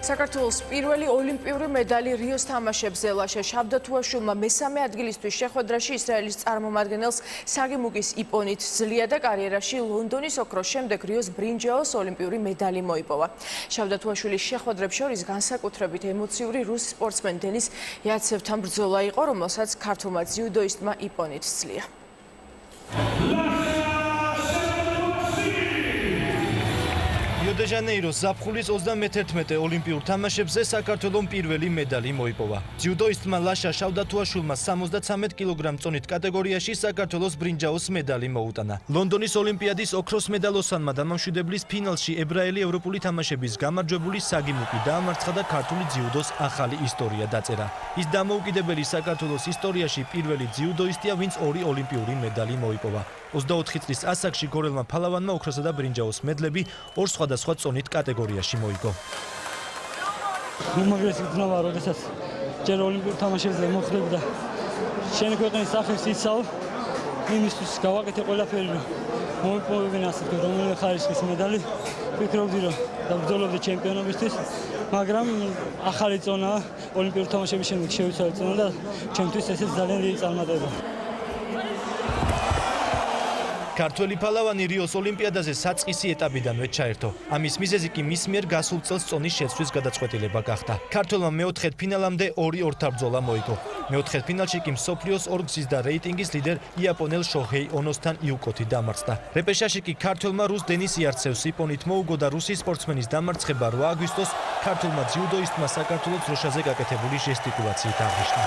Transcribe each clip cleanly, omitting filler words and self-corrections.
საქართველოს პირველი ოლიმპიური медаლი რიოს თამაშებზე ლაშა შაბდათუაშვილმა მესამე ადგილისთვის შეხვედრაში ისრაელის წარმომადგენელს საგიმუკის იპონით ძლია და კარიერაში ლონდონის ოქროს შემდეგ რიოს ბრინჯაოს ოლიმპიური медаლი მოიპოვა. შაბდათუაშვილის შეხვედრებს შორის განსაკუთრებით ემოციური რუს სპორტსმენ დენის იაცევთან ბრძოლა იყო, რომელსაც ქართულმა ძიუდოისტმა იპონით ძლია. რიო-დე-ჟანეიროს ზაფხულის 31 ოლიმპიურ თამაშებზე საქართველოს პირველი медаლი მოიპოვა. ძიუდოისტმა ლაშა შავდათუაშვილმა 73 კილოგრამ წონით კატეგორიაში საქართველოს ბრინჯაოს медаლი მოუტანა. ლონდონის ოლიმპიადის ოქროს მედალოსანმა დამამშვიდებლის ფინალში ებრაელი ევროპული თამაშების გამარჯვებული საგიმუკი დაამარცხა და ქართული ძიუდოს ახალი ისტორია დაწერა. ის დამოუკიდებელი საქართველოს ისტორიაში პირველი ძიუდოისტია, ვინც ორი ოლიმპიური медаლი მოიპოვა. 24 წლის ასაკში გორელმა ფალავანმა ოქროსა და ბრინჯაოს მედლები ორ სხვადასხვა წონით კატეგორიაში მოიგო. უმაღლესი გზნობა, როდესაც ჯერ ოლიმპიურ თამაშებზე მოხდები და შენი ქვეყნის სახეს იცავ, იმისთვის გავაკეთე ყველაფერი, რომ მოვიპოვებინა ასეთი რომელიმე ხარისხის медаლი. ვფიქრობდი, რომ დავბრძოლობდი ჩემპიონობისთვის, მაგრამ ახალი წონა ოლიმპიურ თამაშების შემდეგ შევიცვალე წონა და ჩემთვის ესეც ძალიან დიდი წარმატება. ქართველი ფალავანი რიოს ოლიმპიადაზე საწყისი ეტაპიდანვე ჩაერთო. ამის მიზეზი კი მის მიერ გასულ წელს წონის შეცვლის გადაწყვეტილება გახდა. ქართველმა მეოთხედფინალამდე 2-2 ბრძოლა მოიგო. მეოთხედფინალში კი მსოფლიოს ორგზის და რეიტინგის ლიდერ იაპონელ შოჰეი ონოსთან იუკოთი დამარცხდა. რეპეშაჟში კი ქართველმა რუს დენის იარცევს იპონით მოუგო და რუსი სპორტსმენის დამარცხება 8 აგვისტოს ქართულმა ძიუდოისტმა საქართველოს დროშაზე გაკეთებული ჟესტიკულაციით აღნიშნა.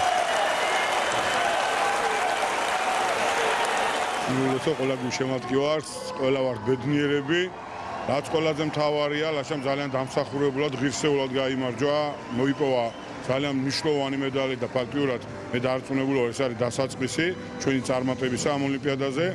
როცა ყველა გულშემატკივარს, ყველა ვართ ბედნიერები, რაც ყველაზე მთავარია, ლაშამ ძალიან დამსახურებულად, ღირსეულად გაიმარჯვა, მოიპოვა ძალიან მნიშვნელოვანი медаლი და ფაქტიურად მე დარწმუნებული ვარ, ეს არის დასაწყისი ჩვენი წარმატებისა ამ ოლიმპიადაზე.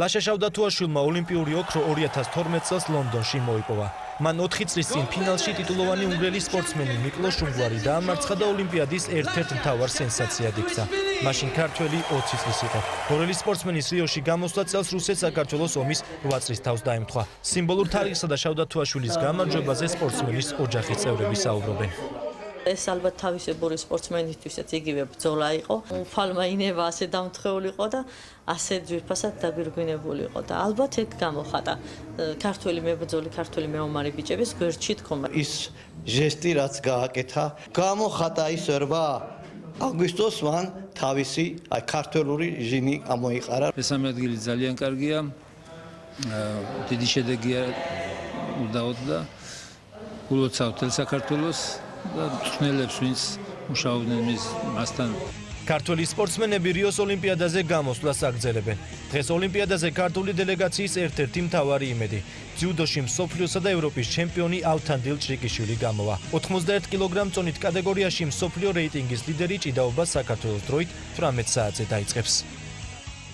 ლაშა შავდათუაშვილმა ოლიმპიური ოქრო 2012 წელს ლონდონში მოიპოვა. მან 4 წლის წინ ფინალში ტიტულოვანი უნგრელი სპორტსმენი მიკლოშ უნგვარი დაამარცხა და ოლიმპიადის ერთ-ერთ მთავარ სენსაციად იქცა. მაშინ ქართველი 20 წლის იყო. გორელი სპორტსმენის რიოში გამოსვლა წელს რუსეთს საქართველოს ომის 8 წლის თავს დაემთხვა. სიმბოლურ თარიღსა და შავდათუაშვილის გამარჯვებაზე სპორტსმენის ოჯახის წევრები საუბრობენ. ეს ალბათ თავისებური სპორტსმენისთვისაც იგივე ბრძოლა იყო. უფალმა ინება ასე დამთხეული იყო და ასე ძვირფასად დაგვირგვინებული იყო და ალბათ ეგ გამოხატა ქართველი მებრძოლი, ქართველი მეომარი ბიჭების გვერდში თქომა. ის ჟესტი რაც გააკეთა, გამოხატა ის 8 აგვისტოს მან თავისი ქართველური ჟინი ამოიყარა. მესამე ადგილი ძალიან კარგია. დიდი შედეგია უდაოდ და გულოცავ თელ საქართველოს და წვნელებს ვინც მუშაობდნენ მასთან. ქართველი სპორტსმენები რიოს ოლიმპიადაზე გამოსვლას აგრძელებენ. დღეს ოლიმპიადაზე ქართული დელეგაციის ერთ-ერთი მთავარი იმედი. ძიუდოში მსოფლიოსა და ევროპის ჩემპიონი ავთანდილ ჭრიკიშვილი გამოვა. 91 კილოგრამ წონით კატეგორიაში მსოფლიო რეიტინგის ლიდერი ჭიდაობა საქართველოს დროით 18 საათზე დაიწყებს.